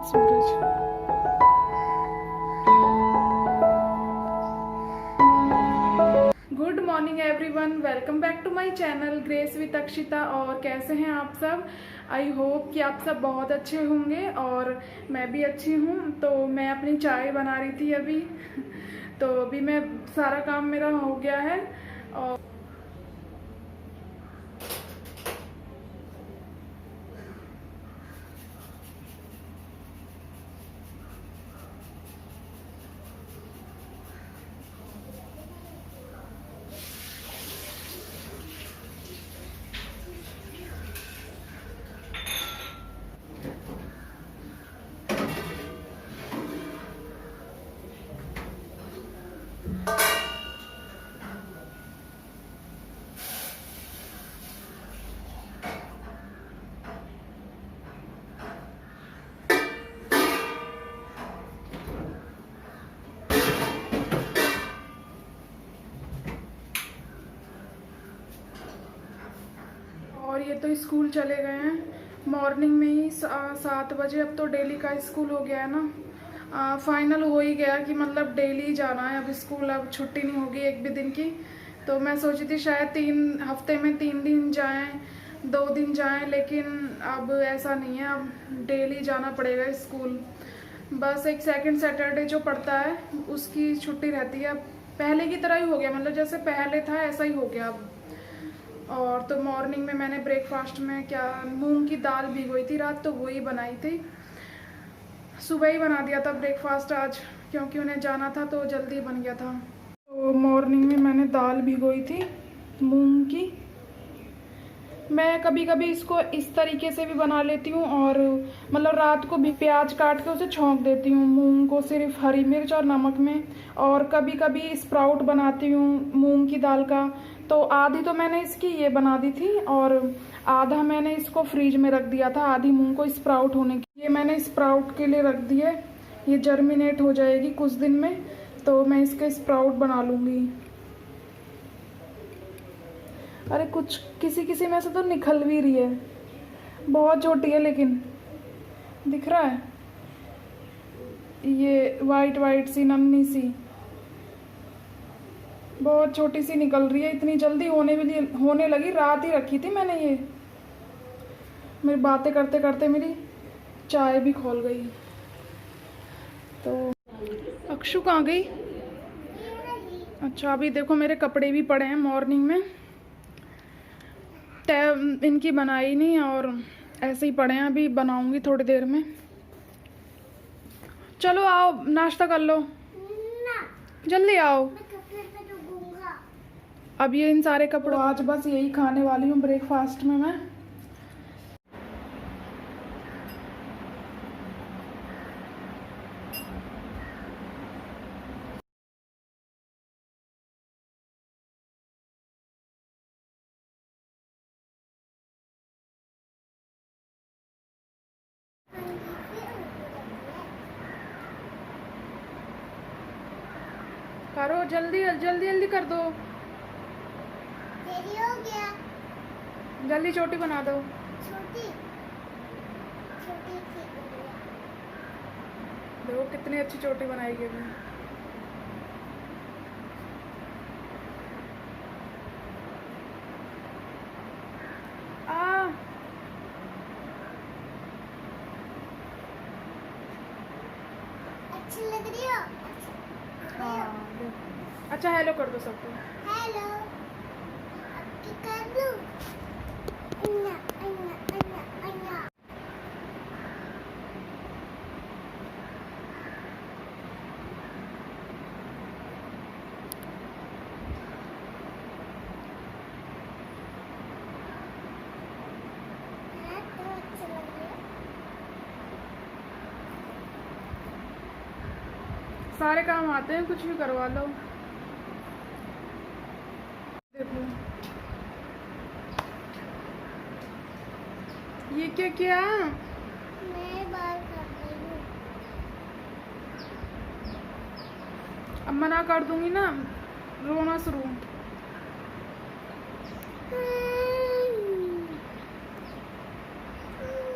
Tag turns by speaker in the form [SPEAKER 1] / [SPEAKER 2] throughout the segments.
[SPEAKER 1] Suraj. Good morning everyone, welcome back to my channel grace with Akshita. और कैसे हैं आप सब? आई होप कि आप सब बहुत अच्छे होंगे और मैं भी अच्छी हूँ। तो मैं अपनी चाय बना रही थी अभी। तो अभी मैं सारा काम मेरा हो गया है। और ये तो स्कूल चले गए हैं मॉर्निंग में ही 7 बजे। अब तो डेली का स्कूल हो गया है ना। फाइनल हो ही गया कि मतलब डेली जाना है अब स्कूल। अब छुट्टी नहीं होगी एक भी दिन की। तो मैं सोची थी शायद 3 हफ्ते में 3 दिन जाएं, 2 दिन जाएं, लेकिन अब ऐसा नहीं है। अब डेली जाना पड़ेगा स्कूल। बस एक सेकंड सैटरडे जो पड़ता है उसकी छुट्टी रहती है। अब पहले की तरह ही हो गया, मतलब जैसे पहले था ऐसा ही हो गया अब। और तो मॉर्निंग में मैंने ब्रेकफास्ट में क्या मूंग की दाल भिगोई थी रात, तो वही बनाई थी। सुबह ही बना दिया था ब्रेकफास्ट आज, क्योंकि उन्हें जाना था तो जल्दी बन गया था। तो मॉर्निंग में मैंने दाल भिगोई थी मूंग की। मैं कभी कभी इसको इस तरीके से भी बना लेती हूँ, और मतलब रात को भी प्याज काट के उसे छौंक देती हूँ मूंग को, सिर्फ हरी मिर्च और नमक में। और कभी कभी स्प्राउट बनाती हूँ मूंग की दाल का। तो आधी तो मैंने इसकी ये बना दी थी और आधा मैंने इसको फ्रीज में रख दिया था, आधी मूंग को स्प्राउट होने की। ये मैंने स्प्राउट के लिए रख दी है, ये जर्मिनेट हो जाएगी कुछ दिन में, तो मैं इसके स्प्राउट बना लूँगी। अरे कुछ किसी किसी में से तो निकल भी रही है, बहुत छोटी है लेकिन दिख रहा है। ये वाइट वाइट सी नन्ही सी बहुत छोटी सी निकल रही है। इतनी जल्दी होने लगी, रात ही रखी थी मैंने ये। मेरी बातें करते करते मेरी चाय भी खौल गई। तो अक्षु कहाँ गई? अच्छा, अभी देखो मेरे कपड़े भी पड़े हैं मॉर्निंग में, तय इनकी बनाई नहीं और ऐसे ही पड़े हैं। अभी बनाऊंगी थोड़ी देर में। चलो आओ नाश्ता कर लो, जल्दी आओ। अब ये इन सारे कपड़ों आज बस यही खाने वाली हूँ ब्रेकफास्ट में मैं। करो जल्दी जल्दी जल्दी कर दो,
[SPEAKER 2] देरी हो गया।
[SPEAKER 1] जल्दी छोटी बना दो।
[SPEAKER 2] छोटी छोटी
[SPEAKER 1] देखो कितनी अच्छी चोटी बनाएगी अभी।
[SPEAKER 2] अच्छी लग रही हो।
[SPEAKER 1] हाँ अच्छा, हेलो कर दो सबको।
[SPEAKER 2] हेलो, अब कर दूं? अन्ना अन्ना अन्ना अन्ना। तो अच्छी लग रही है।
[SPEAKER 1] सारे काम आते हैं, कुछ भी करवा लो। देखो ये क्या किया?
[SPEAKER 2] मैं बाल काट रही हूँ।
[SPEAKER 1] अब मना कर दूंगी ना, रोना शुरू।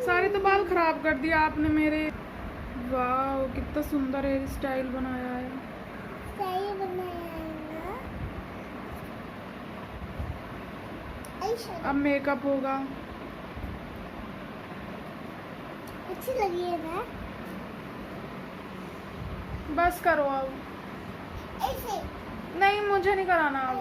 [SPEAKER 1] सारे तो बाल खराब कर दिया आपने मेरे। वाह, कितना सुंदर हेयर स्टाइल बनाया है।
[SPEAKER 2] सही बनाया है ना। ऐसा
[SPEAKER 1] अब मेकअप होगा।
[SPEAKER 2] अच्छी लगी है ना।
[SPEAKER 1] बस करो अब।
[SPEAKER 2] ऐसे
[SPEAKER 1] नहीं, मुझे नहीं कराना अब।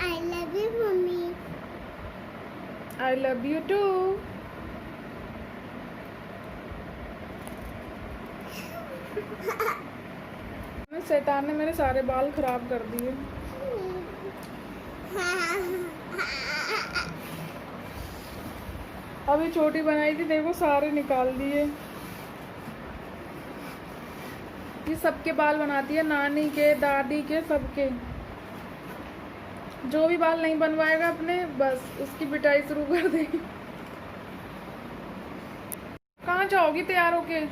[SPEAKER 2] I love you mummy.
[SPEAKER 1] I love you too. शैतान ने मेरे सारे बाल खराब कर दिए। अभी छोटी बनाई थी, देखो सारे निकाल दिए। ये सबके बाल बनाती है, नानी के, दादी के, सबके। जो भी बाल नहीं बनवाएगा अपने, बस उसकी पिटाई शुरू कर देगी। कहाँ जाओगी तैयार होके?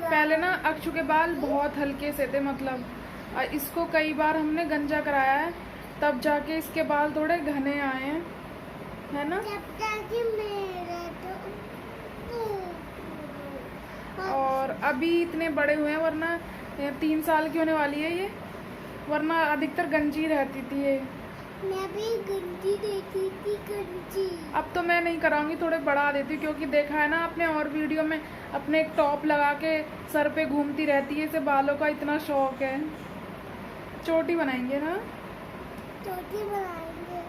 [SPEAKER 1] पहले ना अक्षु के बाल बहुत हल्के से थे, मतलब इसको कई बार हमने गंजा कराया है, तब जाके इसके बाल थोड़े घने आए हैं, है ना। और अभी इतने बड़े हुए हैं, वरना 3 साल की होने वाली है ये, वरना अधिकतर गंजी रहती थी ये।
[SPEAKER 2] मैं भी गंजी देखी थी, गंजी।
[SPEAKER 1] अब तो मैं नहीं कराऊंगी, थोड़े बढ़ा देती हूँ, क्योंकि देखा है ना आपने और वीडियो में, अपने एक टॉप लगा के सर पे घूमती रहती है, इसे बालों का इतना शौक है। चोटी बनाएंगे ना।
[SPEAKER 2] चोटी बनाएंगे।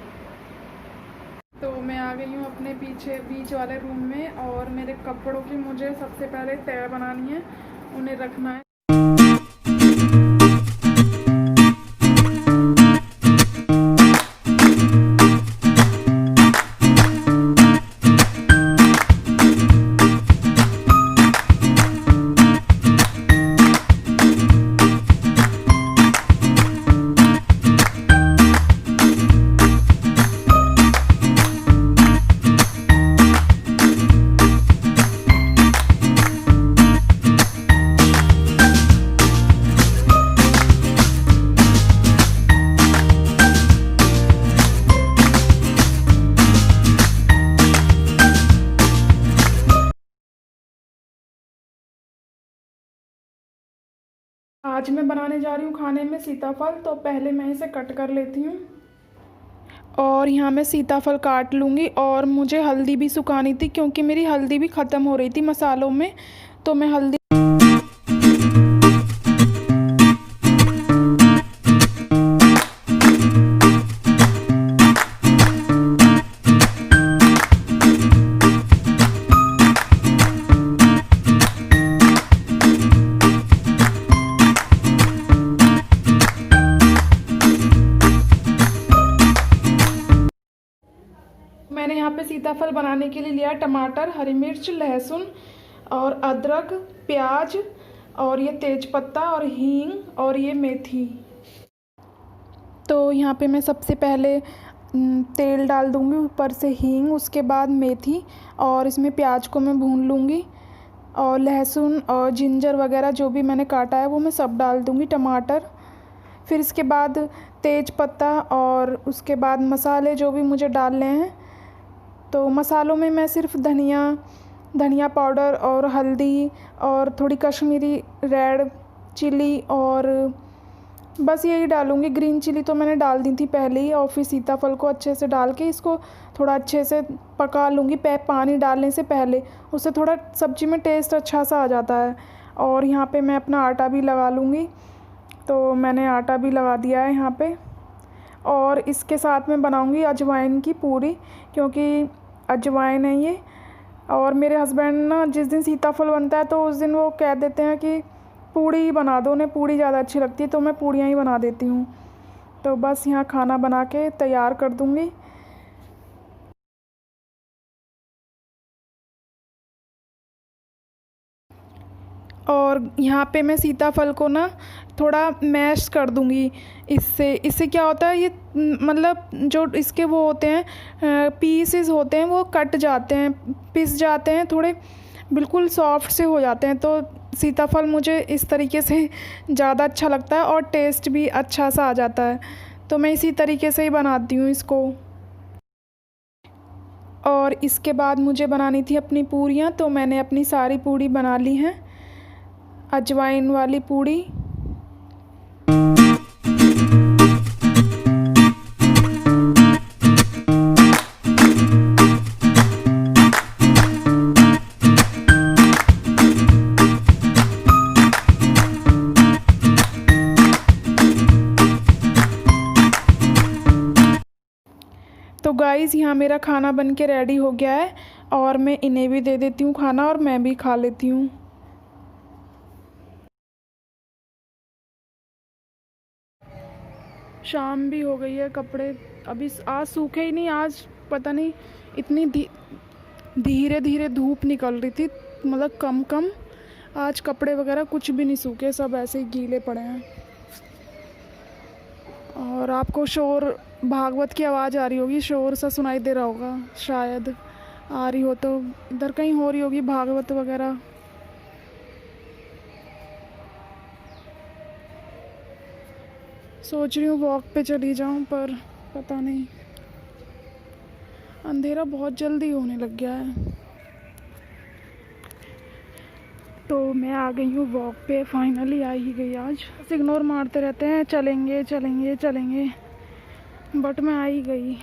[SPEAKER 1] तो मैं आ गई हूँ अपने पीछे बीच वाले रूम में, और मेरे कपड़ों की मुझे सबसे पहले तह बनानी है, उन्हें रखना है। आज मैं बनाने जा रही हूँ खाने में सीताफल, तो पहले मैं इसे कट कर लेती हूँ। और यहाँ मैं सीताफल काट लूँगी, और मुझे हल्दी भी सुखानी थी, क्योंकि मेरी हल्दी भी ख़त्म हो रही थी मसालों में, तो मैं हल्दी। मैंने यहाँ पे सीताफल बनाने के लिए लिया टमाटर, हरी मिर्च, लहसुन और अदरक, प्याज, और ये तेज पत्ता और हींग, और ये मेथी। तो यहाँ पे मैं सबसे पहले तेल डाल दूँगी, ऊपर से हींग, उसके बाद मेथी, और इसमें प्याज को मैं भून लूँगी, और लहसुन और जिंजर वगैरह जो भी मैंने काटा है वो मैं सब डाल दूँगी, टमाटर। फिर इसके बाद तेज पत्ता, और उसके बाद मसाले जो भी मुझे डालने हैं। तो मसालों में मैं सिर्फ धनिया पाउडर और हल्दी और थोड़ी कश्मीरी रेड चिली, और बस यही डालूँगी। ग्रीन चिली तो मैंने डाल दी थी पहले ही। और फिर सीताफल को अच्छे से डाल के इसको थोड़ा अच्छे से पका लूँगी, पानी डालने से पहले। उससे थोड़ा सब्ज़ी में टेस्ट अच्छा सा आ जाता है। और यहाँ पे मैं अपना आटा भी लगा लूँगी। तो मैंने आटा भी लगा दिया है यहाँ पे। और इसके साथ में बनाऊँगी अजवाइन की पूरी, क्योंकि अजवाइन है ये। और मेरे हस्बैंड ना जिस दिन सीताफल बनता है तो उस दिन वो कह देते हैं कि पूड़ी ही बना दो, उन्हें पूड़ी ज़्यादा अच्छी लगती है, तो मैं पूड़ियाँ ही बना देती हूँ। तो बस यहाँ खाना बना के तैयार कर दूँगी। और यहाँ पे मैं सीताफल को ना थोड़ा मैश कर दूँगी। इससे क्या होता है, ये मतलब जो इसके वो होते हैं पीसेस होते हैं वो कट जाते हैं, पिस जाते हैं थोड़े, बिल्कुल सॉफ्ट से हो जाते हैं। तो सीताफल मुझे इस तरीके से ज़्यादा अच्छा लगता है और टेस्ट भी अच्छा सा आ जाता है, तो मैं इसी तरीके से ही बनाती हूँ इसको। और इसके बाद मुझे बनानी थी अपनी पूरियाँ, तो मैंने अपनी सारी पूड़ी बना ली हैं, अजवाइन वाली पूड़ी। तो गाइज़ यहाँ मेरा खाना बन के रेडी हो गया है और मैं इन्हें भी दे देती हूँ खाना और मैं भी खा लेती हूँ। शाम भी हो गई है, कपड़े अभी आज सूखे ही नहीं। आज पता नहीं इतनी धीरे धीरे धूप निकल रही थी, मतलब कम कम। आज कपड़े वगैरह कुछ भी नहीं सूखे, सब ऐसे ही गीले पड़े हैं। और आपको शोर भागवत की आवाज़ आ रही होगी, शोर सा सुनाई दे रहा होगा, शायद आ रही हो तो इधर कहीं हो रही होगी भागवत वगैरह। सोच रही हूँ वॉक पे चली जाऊँ, पर पता नहीं, अंधेरा बहुत जल्दी होने लग गया है। तो मैं आ गई हूँ वॉक पे, फाइनली आ ही गई। आज इग्नोर मारते रहते हैं, चलेंगे चलेंगे चलेंगे, बट मैं आ ही गई।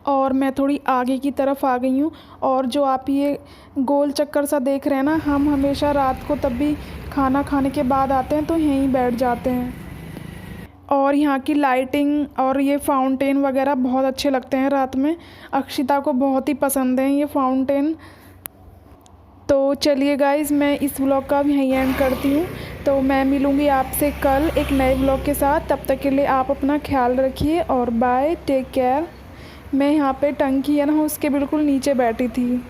[SPEAKER 1] और मैं थोड़ी आगे की तरफ आ गई हूँ। और जो आप ये गोल चक्कर सा देख रहे हैं ना, हम हमेशा रात को तब भी खाना खाने के बाद आते हैं तो यहीं बैठ जाते हैं। और यहाँ की लाइटिंग और ये फाउंटेन वगैरह बहुत अच्छे लगते हैं रात में। अक्षिता को बहुत ही पसंद है ये फाउंटेन। तो चलिए गाइज़, मैं इस व्लॉग का भी यहीं एंड करती हूँ। तो मैं मिलूँगी आपसे कल एक नए व्लॉग के साथ। तब तक के लिए आप अपना ख्याल रखिए और बाय, टेक केयर। मैं यहाँ पे टंकी है ना, उसके बिल्कुल नीचे बैठी थी।